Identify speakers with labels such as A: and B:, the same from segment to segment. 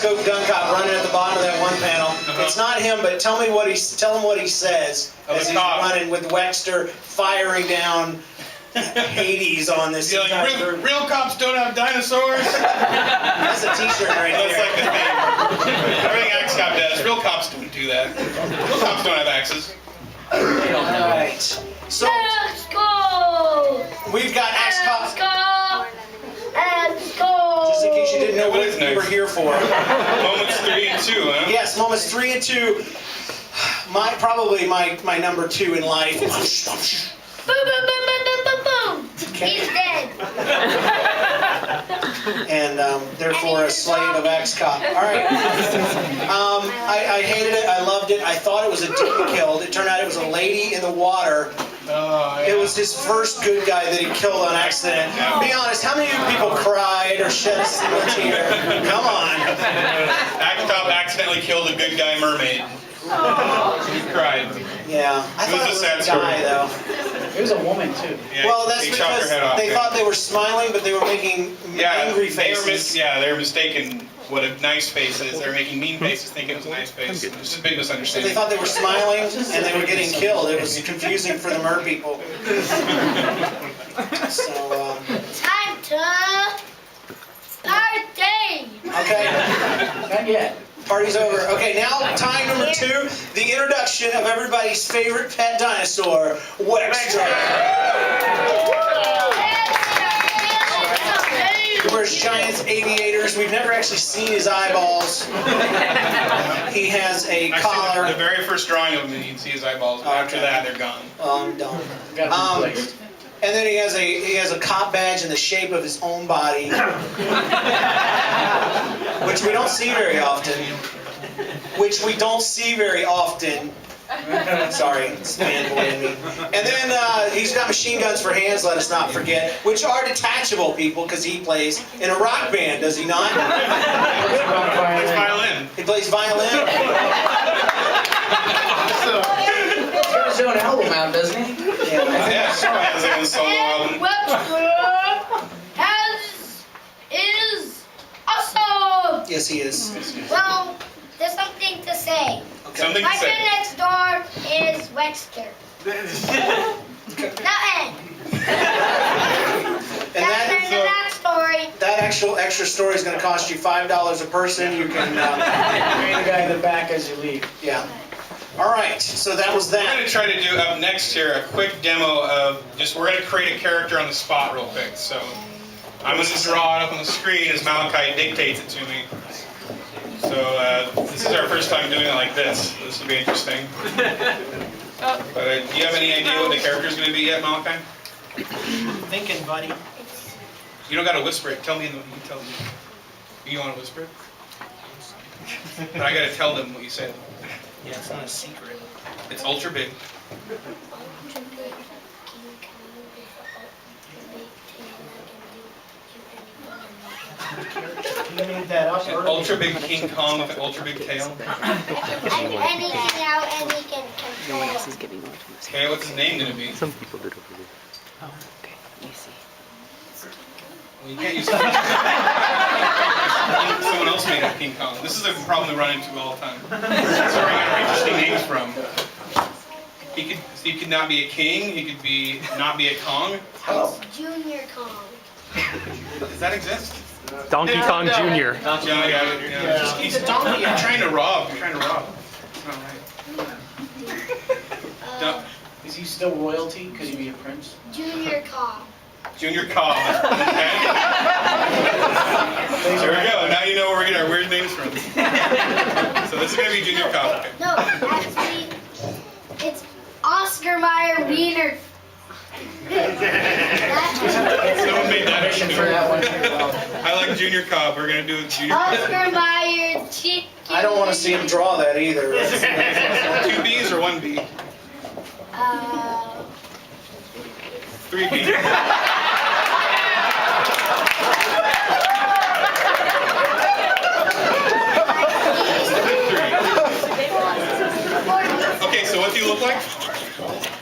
A: no-scope gun cop running at the bottom of that one panel. It's not him, but tell him what he says as he's running with Wexter firing down Hades on this.
B: Like, real cops don't have dinosaurs.
A: That's a T-shirt right there.
B: That's like the thing. Everything Axe Cop does. Real cops don't do that. Real cops don't have axes.
A: All right. So
C: Let's go.
A: we've got Axe Cop.
C: Let's go. Let's go.
A: Just in case you didn't know what we were here for.
B: Moments 3 and 2, huh?
A: Yes, moments 3 and 2. Probably my number 2 in life.
C: Boom, boom, boom, boom, boom, boom, boom. He's dead.
A: And therefore a slave of Axe Cop. All right. I hated it. I loved it. I thought it was a dude he killed. It turned out it was a lady in the water.
B: Oh, yeah.
A: It was his first good guy that he killed on accident. Be honest, how many of you people cried or shed a single tear? Come on.
B: Axe Cop accidentally killed a good guy mermaid. He cried.
A: Yeah. I thought it was a
B: sad
A: guy,
B: story.
A: though.
D: It was a woman, too.
B: Yeah,
A: Well, that's
B: he chopped her
A: because
B: head off,
A: they thought they were smiling, but they were making angry faces.
B: They were mistaken what a nice face is. They were making mean faces thinking it was a nice face. It was just a big
A: They
B: misunderstanding.
A: thought they were smiling, and they were getting killed. It was confusing for the mer people. So,
C: Time to party.
A: okay.
D: Not yet.
A: Party's over. Okay, now time number 2, the introduction of everybody's favorite pet dinosaur, Wexter. He wears Giants aviators. We've never actually seen his eyeballs. He has a collar.
B: The very first drawing of him, you can see his eyeballs. But after that, they're gone.
A: I'm done.
D: Got replaced.
A: And then he has a cop badge in the shape of his own body, which we don't see very often. Sorry, it's fanboy in me. And then he's got machine guns for hands, let us not forget, which are detachable, people, because he plays in a rock band, does he not?
B: He plays violin.
A: He plays violin.
D: He's got his own album out, doesn't he?
A: Yeah,
B: Yeah, he has his own solo album.
C: Is awesome.
A: yes, he is.
C: Well, there's something to say.
A: Okay.
B: Something
C: My
B: to
C: friend
B: say.
C: next door is Wexter. The end.
A: And
C: That's the end of that story.
A: that actual extra story is going to cost you $5 a person. You can,
D: Bring the guy in the back as you leave.
A: yeah. All right, so that was
B: We're going
A: that.
B: to try to do up next here a quick demo of we're going to create a character on the spot real quick. So I'm going to draw it up on the screen as Malachi dictates it to me. So this is our first time doing it like this. This will be interesting. But do you have any idea what the character is going to be yet, Malachi?
A: Thinking, buddy.
B: You don't got to whisper it. Tell me. You can tell me. You want to whisper it? But I got to tell them what you said.
A: Yeah, it's not a secret.
B: It's ultra big.
D: You made that up
B: An
D: earlier.
B: ultra big King Kong with an ultra big tail.
C: Anything out, and he can
E: No one
C: control.
E: else is giving one to us.
B: Okay, what's his name going to be?
E: Some people did over there. Oh, okay. Let me see.
B: Well, you can't use someone else made up King Kong. This is a problem we run into all the time. That's where we get our interesting names from. He could not be a king. He could be not be a Kong.
D: Oh.
C: Junior Kong.
B: Does that exist?
E: Donkey Kong Jr.
B: Yeah. He's a donkey. You're trying to rob. It's not right. Don't-
D: Is he still royalty? Could he be a prince?
C: Junior Kong.
B: Junior Cobb. Okay. There we go. Now you know where we're getting our weird names from. So this is going to be Junior Cobb. Okay.
C: No, actually, it's Oscar Mayer Wiener.
B: Someone made that up.
D: For that one. Well,
B: I like Junior Cobb. We're going to do Junior Cobb.
C: Oscar Mayer Chicken.
A: I don't want to see him draw that either.
B: 2 B's or 1 B? 3 B. Okay, so what do you look like?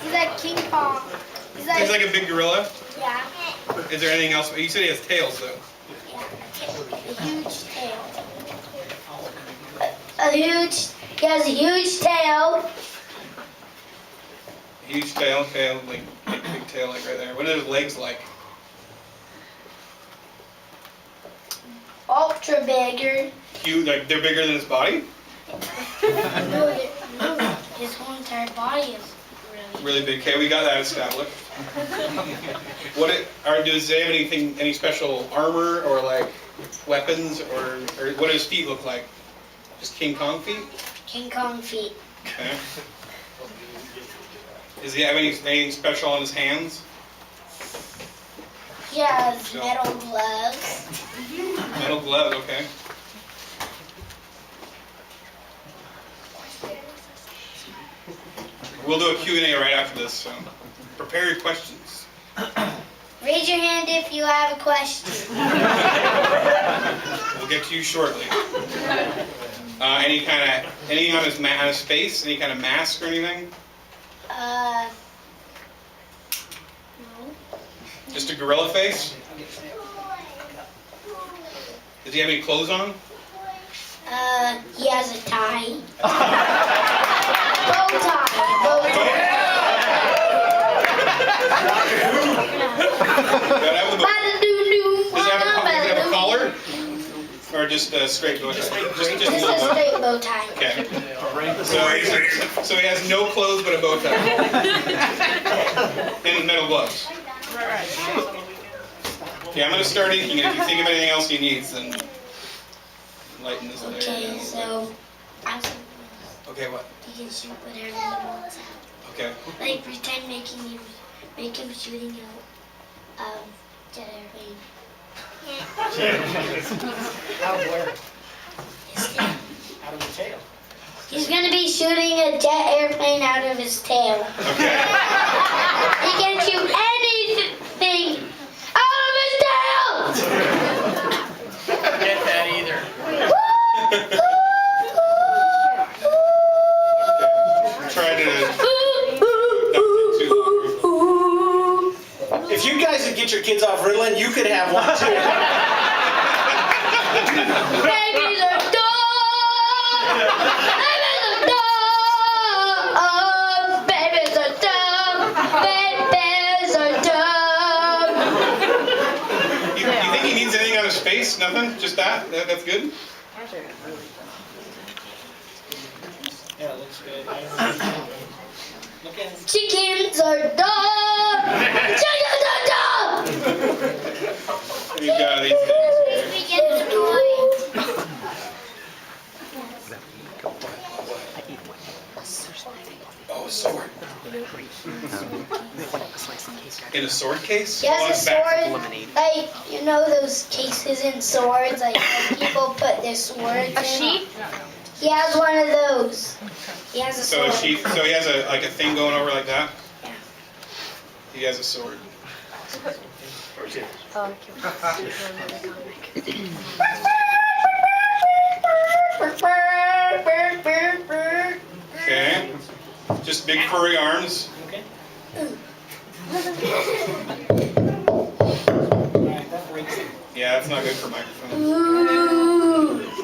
C: He's like King Kong.
B: He's like a big gorilla.
C: Yeah.
B: Is there anything else? You said he has tails, though.
C: Yeah. A huge tail. He has a huge tail.
B: Huge tail, like big tail, like right there. What are his legs like?
C: Ultra bigger.
B: Huge, like they're bigger than his body?
C: No, his whole entire body is
B: Really big. Okay, we got that established. Does they have any special armor or like weapons or what do his feet look like? Just King Kong feet?
C: King Kong feet.
B: Okay. Does he have anything special on his hands?
C: He has metal gloves.
B: Metal gloves, okay. We'll do a Q&A right after this, so prepare your questions.
C: Raise your hand if you have a question.
B: We'll get to you shortly. Anything on his face? Any kind of mask or anything?
C: No.
B: Just a gorilla face? Does he have any clothes on?
C: He has a tie. Bow tie. Bow tie.
B: Does he have a collar? Or just a straight bow tie? Just
C: Just a straight bow tie.
B: Okay. So he has no clothes but a bow tie. And metal gloves. Okay, I'm going to start inking, and if you think of anything else he needs, then lighten this layer.
C: Okay, so
B: Okay, what?
C: he can shoot whatever he wants out.
B: Okay.
C: Like pretend make him shooting out jet airplane.
D: Out of where?
C: His tail.
D: Out of the tail.
C: He's gonna be shooting a jet airplane out of his tail.
B: Okay.
C: He can shoot anything out of his tail.
D: Get that either.
B: Try to...
A: If you guys would get your kids off Ritalin, you could have one too.
C: Babies are dumb. Babies are dumb. Babies are dumb. Babies are dumb.
B: You think he needs anything on his face? Nothing? Just that? That's good?
D: Yeah, it looks good. Look at him.
C: Chickens are dumb. Chickens are dumb.
B: You got these things.
C: We get the toy.
B: Oh, a sword. In a sword case?
C: He has
B: On
C: a
B: his back?
C: sword, like, you know those cases in swords, like when people put their swords in?
F: A sheep?
C: He has one of those. He has a
B: So
C: sword.
B: he has a thing going over like that?
C: Yeah.
B: He has a sword.
F: Oh, I can't wait to see another comic.
B: Okay. Just big furry arms.
D: Okay. Alright, that breaks it.
B: Yeah, that's not good for microphone.
C: Boo! Boo!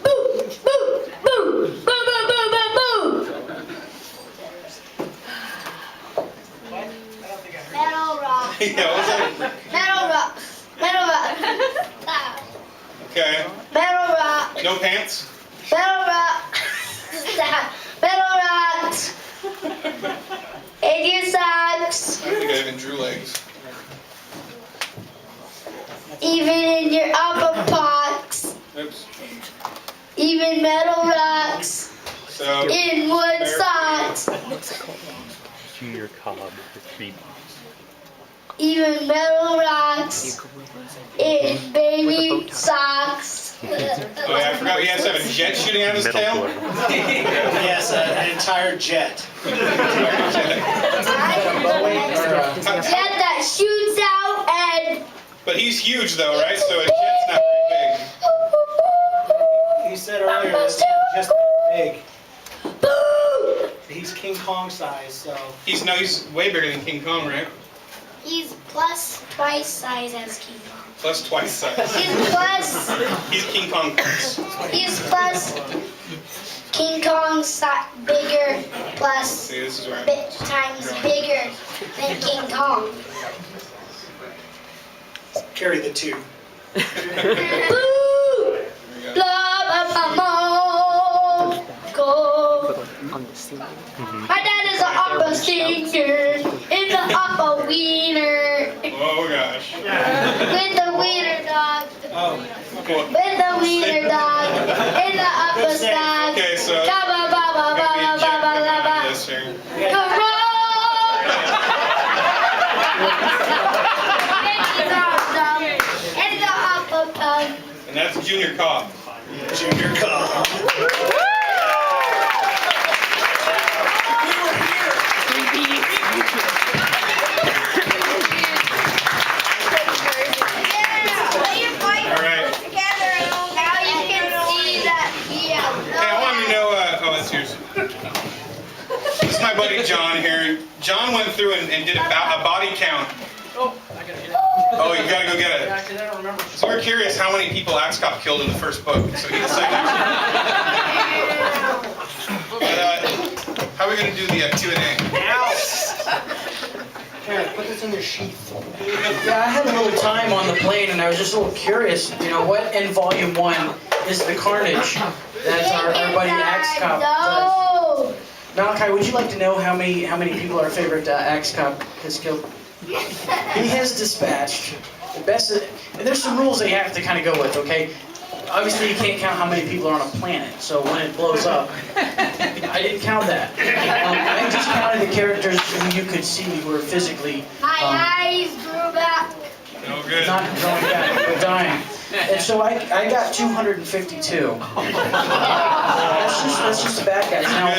C: Boo! Boo! Boo! Boo! Boo! Boo! Boo!
D: What? I don't think I heard
C: Metal rock.
B: Yeah, what's that?
C: Metal rock. Metal rock.
B: Okay.
C: Metal rock.
B: No pants?
C: Metal rock. Stop. Metal rocks. In your socks.
B: I don't think I even drew legs.
C: Even in your upper box.
B: Oops.
C: Even metal rocks.
B: So,
C: In wood socks.
E: Junior Cobb for 3 months.
C: Even metal rocks. In baby socks.
B: oh yeah, I forgot he has to have a jet shooting out of his
E: Metal
B: tail?
E: glove.
A: Yes, an entire jet.
C: Jet that shoots out and
B: But he's huge though, right? So a jet's not very big.
D: You said earlier this is just big.
C: Boo!
D: He's King Kong size, so
B: He's way bigger than King Kong, right?
C: He's plus twice size as King Kong.
B: Plus twice size. He's King Kong plus.
C: He's plus King Kong bigger plus
B: See, this is where
C: times bigger than King Kong.
A: Carry the two.
C: Boo! Blah blah blah blah. Go.
E: On the scene.
C: My dad is an opera singer in the opera wiener
B: Oh gosh.
C: with the wiener dog.
D: Oh,
B: Cool.
C: With the wiener dog in the opera stag.
B: Okay, so
C: Ba ba ba ba ba ba ba ba ba ba.
B: this here.
C: And the opera dog.
B: And that's Junior Cobb.
A: Junior Cobb.
B: All right.
C: Now you can see that he has
B: Hey, I want you to know. Oh, that's yours. This is my buddy John here. John went through and did a body count.
D: oh, I gotta get it.
B: Oh, you gotta go get it.
D: Yeah, 'cause I don't remember.
B: So we're curious how many people Axe Cop killed in the first book. So he decided. But, how are we gonna do the Q&A?
D: Here, put this in your sheath. Yeah, I had a little time on the plane, and I was just a little curious. You know, what in Volume 1 is the carnage that our buddy Axe Cop does? Malachi, would you like to know how many people our favorite Axe Cop has killed? He has dispatched the best, and there's some rules that you have to kind of go with, okay? Obviously, you can't count how many people are on a planet, so when it blows up, I didn't count that. I just counted the characters who you could see who were physically
C: My eyes grew back.
B: No good.
D: not growing back, but dying. And so I got 252. That's just the bad guys. Now,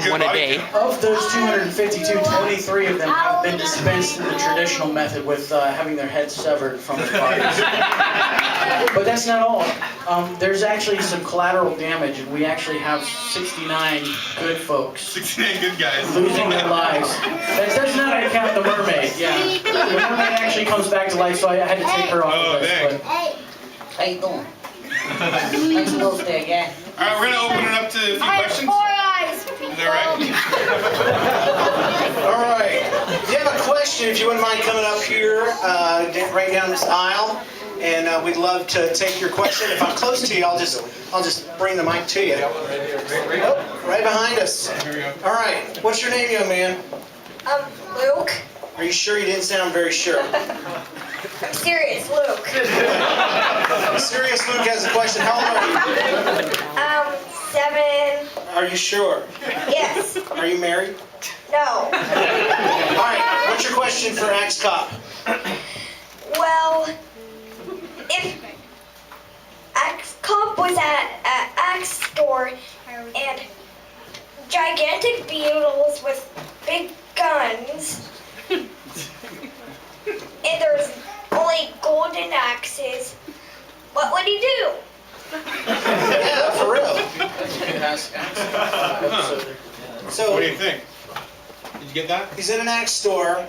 B: Good
E: One a
B: body
E: day.
B: count.
D: of those 252, 23 of them have been dispensed in the traditional method with having their heads severed from their bodies. But that's not all. There's actually some collateral damage, and we actually have 69 good folks
B: 69 good guys.
D: losing their lives. That does not count the mermaid. Yeah, the mermaid actually comes back to life, so I had to take her off
B: Oh,
D: of this.
B: dang.
D: But
C: Hey,
D: how you doing? Thanks for those day again.
B: All right, we're gonna open it up to a few
C: I have
B: questions.
C: 4 eyes, people.
B: Is that right?
A: All right. If you have a question, if you wouldn't mind coming up here, right down this aisle, and we'd love to take your question. If I'm close to you, I'll just bring the mic to you. Oh, right behind us.
B: Here we go.
A: All right. What's your name, young man?
F: Luke.
A: Are you sure? You didn't sound very sure.
F: I'm serious, Luke.
A: Serious Luke has a question. How old are
F: 7.
A: you? Are you sure?
F: Yes.
A: Are you married?
F: No.
A: All right. What's your question for Axe Cop?
F: Well, if Axe Cop was at an axe store and gigantic beetles with big guns, and there's only golden axes, what would he do?
A: Yeah, for real. So
B: What do you think? Did you get that?
A: he's in an axe store.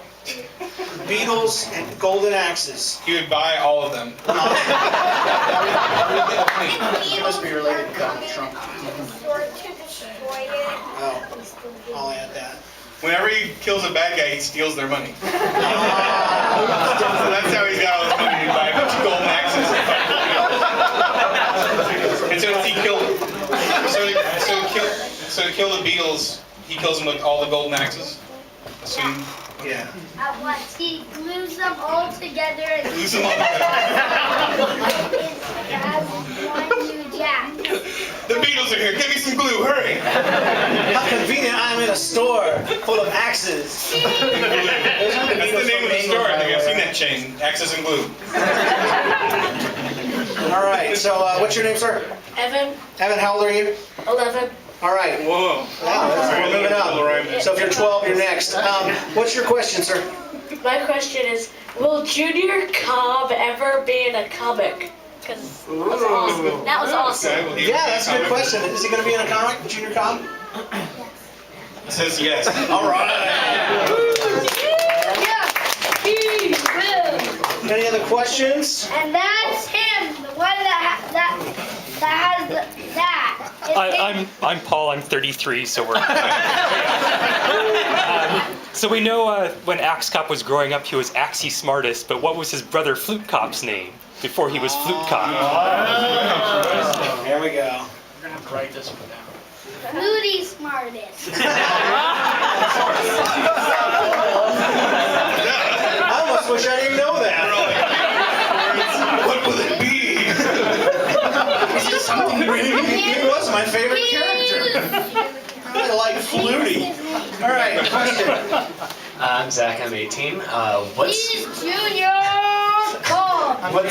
A: Beetles and golden axes.
B: He would buy all of them.
D: He must be related to Donald Trump.
F: Sword to destroy it.
A: Oh, I'll add that.
B: Whenever he kills a bad guy, he steals their money. So that's how he got all his money. He buy a bunch of golden axes. And so he killed. So to kill the beetles, he kills them with all the golden axes. Assume.
A: Yeah.
C: At once, he glues them all together and
B: Lose them all together.
C: has one new jack.
B: The beetles are here. Give me some glue. Hurry.
A: How convenient I'm in a store full of axes.
B: That's the name of the store. I think I've seen that chain. Axes and glue.
A: All right, so what's your name, sir?
C: Evan,
A: Evan, how old are you?
C: 11.
A: All right.
B: Whoa.
A: Wow, we're moving up. So if you're 12, you're next. What's your question, sir?
G: My question is, will Junior Cobb ever be in a comic? Because that was awesome. That was awesome.
B: Okay, well,
A: Yeah, that's a good question. Is he going to be in a comic, Junior Cobb?
B: It says yes.
A: All right. questions?
C: And that's him, the one that has that.
H: I'm Paul. I'm 33, so we're. So we know when Axe Cop was growing up, he was Axie Smartest. But what was his brother Flute Cop's name before he was Flute Cop?
A: There we go.
D: We're gonna have to write this one down.
C: Flutie Smartest.
A: I almost wish I didn't know that. What will it be?
D: Is it something really?
A: He was my favorite character. I like Flutie. All right, question.
I: I'm Zach. I'm 18.
C: He's Junior Cole.
I: What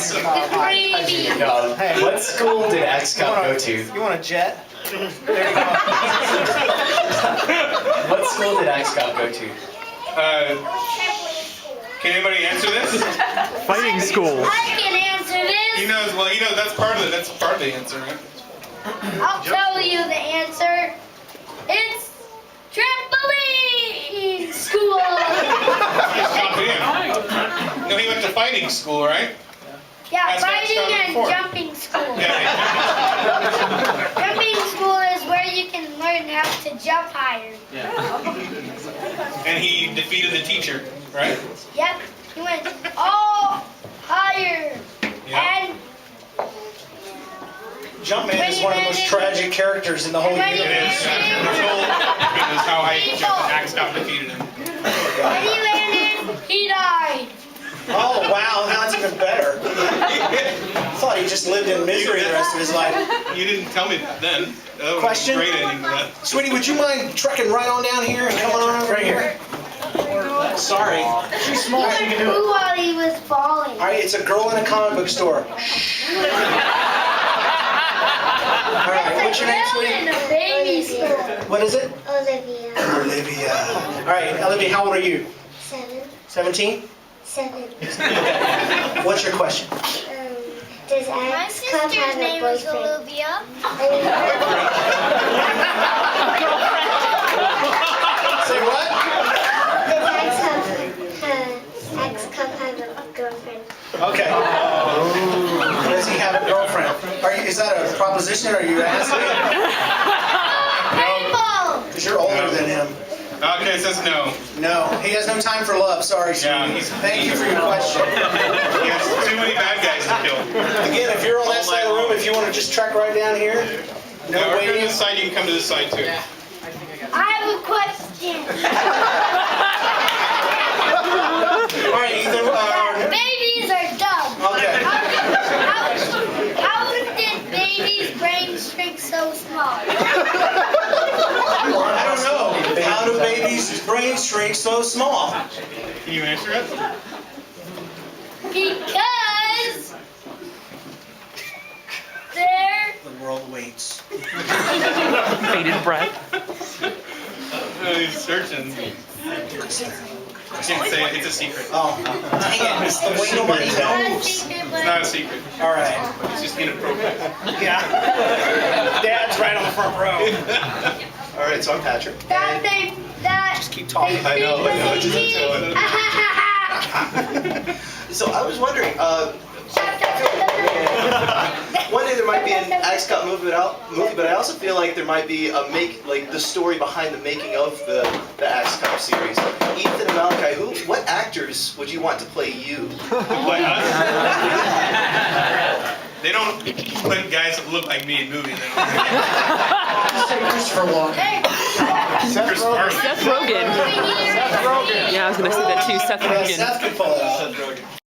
I: school did Axe Cop go to?
A: You want a jet?
I: What school did Axe Cop go to?
B: Can anybody answer this?
E: Fighting school.
C: I can answer
B: He
C: this.
B: knows. Well, that's part of it. That's part of the answer, right?
C: I'll tell you the answer. It's trampoline school.
B: Stop him. No, he went to fighting school, right?
C: Yeah,
B: That's what I
C: fighting
B: started
C: and
B: before.
C: jumping school.
B: Yeah.
C: Jumping school is where you can learn how to jump higher.
B: And he defeated the teacher, right?
C: Yep, he went all higher.
B: Yeah.
C: And
A: Jumpman is one of the most tragic characters in the whole
B: It
A: universe.
B: is. Because how Axe Cop defeated him.
C: when he landed, he died.
A: Oh, wow, now it's even better. I thought he just lived in misery the rest of his life.
B: You didn't tell me that then. That was
A: Question?
B: a great ending to that.
A: Sweetie, would you mind trekking right on down here and coming on over here? Sorry.
D: She's small. She
C: He
D: can do it.
C: flew while he was falling.
A: All right, it's a girl in a comic book store. All right, what's your name,
C: In
A: sweetie?
C: a baby school.
A: What is it?
J: Olivia.
A: Olivia. All right, Olivia, how old are you?
J: 7.
A: 17?
J: 7.
A: What's your question?
J: Does
C: My
J: Axe Cop
C: sister's
J: have a
C: name is
J: boyfriend?
C: Olivia.
A: Say what?
J: Does Axe Cop have a girlfriend?
A: Okay. Does he have a girlfriend? Is that a proposition or are you asking?
C: Paintball.
A: Because you're older than him.
B: Okay, it says no.
A: No, he has no time for love. Sorry,
B: Yeah,
A: sweetie.
B: he's-
A: Thank you for your question.
B: He has too many bad guys to kill.
A: Again, if you're on that side of the room, if you want to just trek right down here, no
B: Now, we're going to
A: waiting.
B: this side, you can come to this side too.
D: Yeah.
C: I have a question.
A: All right, Ethan.
C: Babies are dumb.
A: Okay.
C: How did babies' brains shrink so small?
A: I don't know. How do babies' brains shrink so small?
B: Can you answer it?
C: Because they're
A: The world waits.
H: Bated breath.
B: He's searching. I can't say it. It's a secret.
A: Oh, dang it. It's the way nobody
C: not a
A: knows.
C: secret,
B: It's
C: but
B: not a secret.
A: All right.
B: It's just inappropriate.
A: Yeah. Dad's right on the front row.
K: All right, so I'm Patrick.
C: that they that
A: Just keep talking.
K: I know.
B: Just tell it.
K: So I was wondering, one day there might be an Axe Cop movie, but I also feel like there might be the story behind the making of the Axe Cop series. Ethan and Malachi, what actors would you want to play you?
B: Like us? They don't put guys that look like me in movies. They don't.
D: Christopher Walken.
B: Chris Farley.
H: Seth Rogen. Yeah, I was gonna say that too. Seth Rogen.
A: Seth can pull it out.